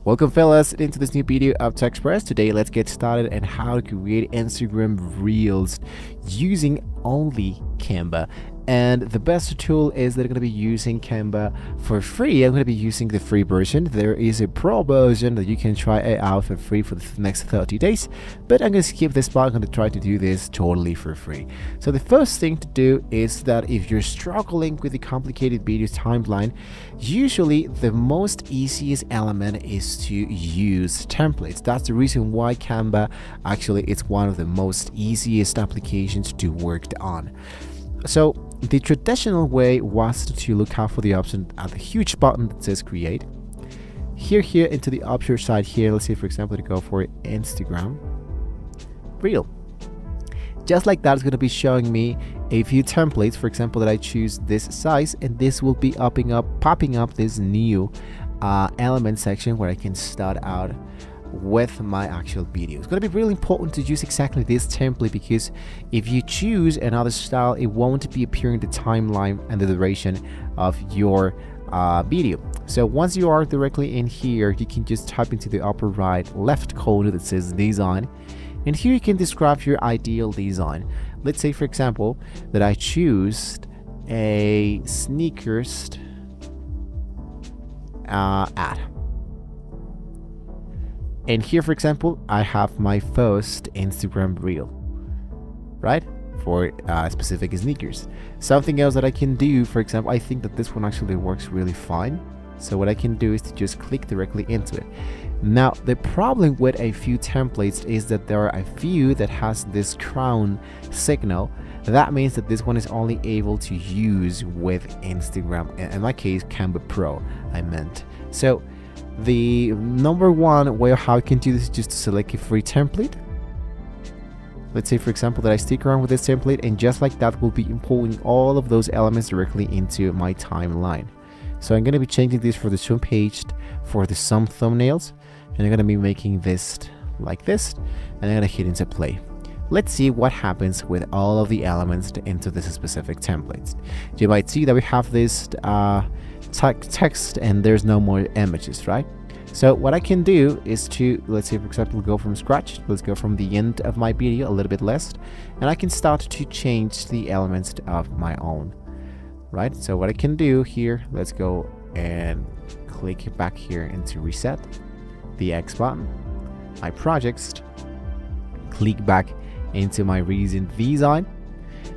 Welcome fellas into this new video of TechExpress. Today let's get started on how to create Instagram Reels using only Canva. And the best tool is that I'm going to be using Canva for free. I'm going to be using the free version. There is a pro version that you can try it out for free for the next 30 days. But I'm going to skip this part. I'm going to try to do this totally for free. So the first thing to do is that if you're struggling with the complicated video timeline, usually the most easiest element is to use templates. That's the reason why Canva actually it's one of the most easiest applications to work on. So the traditional way was to look out for the option at the huge button that says create. Here into the option side here, let's say for example to go for Instagram Reel. Just like that, it's going to be showing me a few templates. For example, that I choose this size, and this will be popping up this new element section where I can start out with my actual video. It's going to be really important to use exactly this template, because if you choose another style, it won't be appearing the timeline and the duration of your video. So once you are directly in here, you can just type into the upper right left corner that says design, and here you can describe your ideal design. Let's say for example that I choose a sneakers ad. And here, for example, I have my first Instagram Reel, right? For specific sneakers. Something else that I can do, for example, I think that this one actually works really fine. So what I can do is to just click directly into it. Now, the problem with a few templates is that there are a few that has this crown signal. That means that this one is only able to use with Instagram. In my case, Canva Pro, I meant. So the number one way of how I can do this is just to select a free template. Let's say for example that I stick around with this template, and just like that will be importing all of those elements directly into my timeline. So I'm going to be changing this for the zoom page for the some thumbnails, and I'm going to be making this like this, and I'm going to hit into play. Let's see what happens with all of the elements into this specific templates. You might see that we have this text and there's no more images, right? So what I can do is to, let's say for example, go from scratch. Let's go from the end of my video a little bit less, and I can start to change the elements of my own, right? So what I can do here, let's go and click back here into reset, the X button, my projects, click back into my recent design,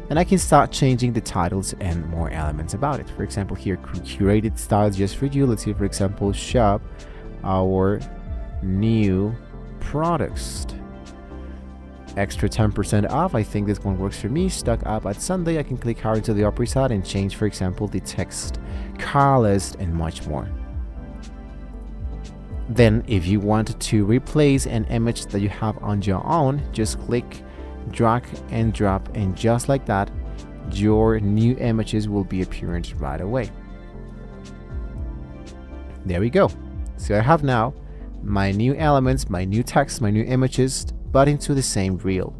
and I can start changing the titles and more elements about it. For example, here, curated styles just for you. Let's see, for example, shop our new products. Extra 10% off. I think this one works for me. Stock up at Sunday. I can click hard to the upper side and change, for example, the text, car list, and much more. Then, if you want to replace an image that you have on your own, just click drag and drop, and just like that your new images will be appearing right away. There we go. So I have now my new elements, my new text, my new images, but into the same reel.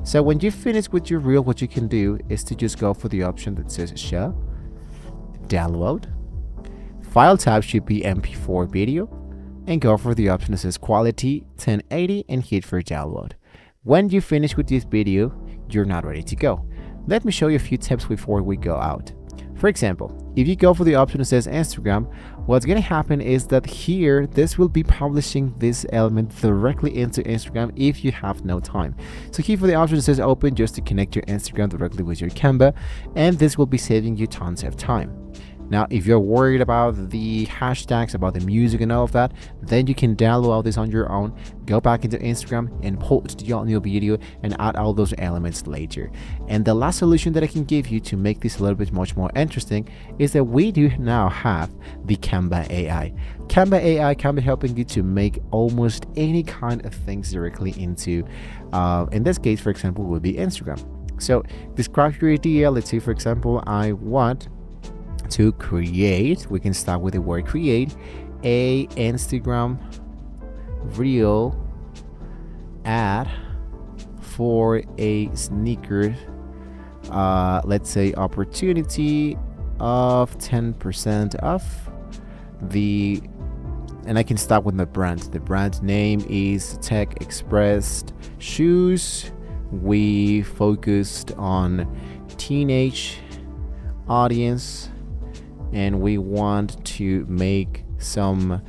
So when you finish with your reel, what you can do is to just go for the option that says share, download, file type should be MP4 video, and go for the option that says quality 1080 and hit for download. When you finish with this video, you're not ready to go. Let me show you a few tips before we go out. For example, if you go for the option that says Instagram, what's going to happen is that here, this will be publishing this element directly into Instagram if you have no time. So here for the option that says open, just to connect your Instagram directly with your Canva, and this will be saving you tons of time. Now, if you're worried about the hashtags, about the music and all of that, then you can download all this on your own, go back into Instagram and post your new video and add all those elements later. And the last solution that I can give you to make this a little bit much more interesting is that we do now have the Canva AI. Canva AI can be helping you to make almost any kind of things directly into, in this case, for example, would be Instagram. So describe your idea. Let's say, for example, I want to create, we can start with the word create, a Instagram Reel ad for a sneaker, let's say opportunity of 10% off the and I can start with my brand. The brand name is Tech Express Shoes. We focused on teenage audience, and we want to make some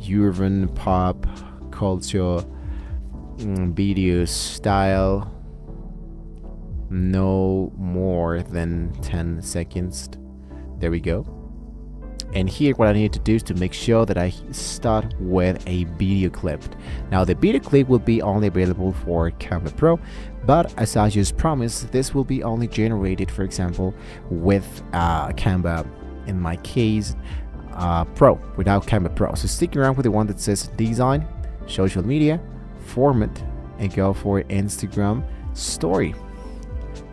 urban pop culture video style, no more than 10 seconds. There we go. And here what I need to do is to make sure that I start with a video clip. Now the video clip will be only available for Canva Pro, but as I just promised, this will be only generated, for example, with Canva, in my case, Pro, without Canva Pro. So stick around with the one that says design, social media, format, and go for Instagram story.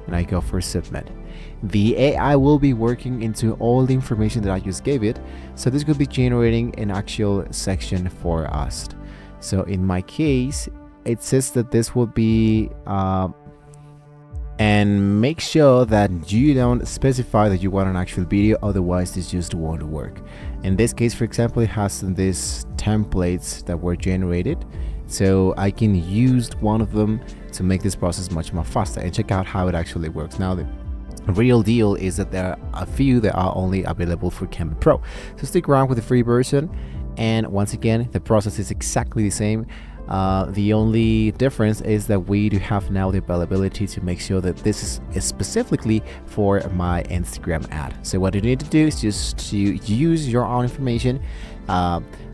And I go for submit. The AI will be working into all the information that I just gave it, so this could be generating an actual section for us. So in my case, it says that this will be and make sure that you don't specify that you want an actual video, otherwise this just won't work. In this case, for example, it has these templates that were generated, so I can use one of them to make this process much more faster and check out how it actually works. Now the real deal is that there are a few that are only available for Canva Pro, so stick around with the free version. And once again, the process is exactly the same. The only difference is that we do have now the availability to make sure that this is specifically for my Instagram ad. So what you need to do is just to use your own information,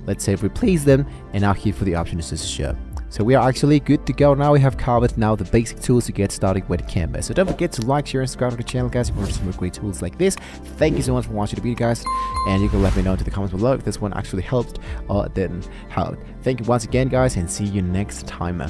let's say replace them, and now here for the option is just show. So we are actually good to go. Now we have covered now the basic tools to get started with Canva. So don't forget to like, share, and subscribe to the channel, guys, for some more great tools like this. Thank you so much for watching the video, guys, and you can let me know in the comments below if this one actually helped or didn't help. Thank you once again, guys, and see you next time.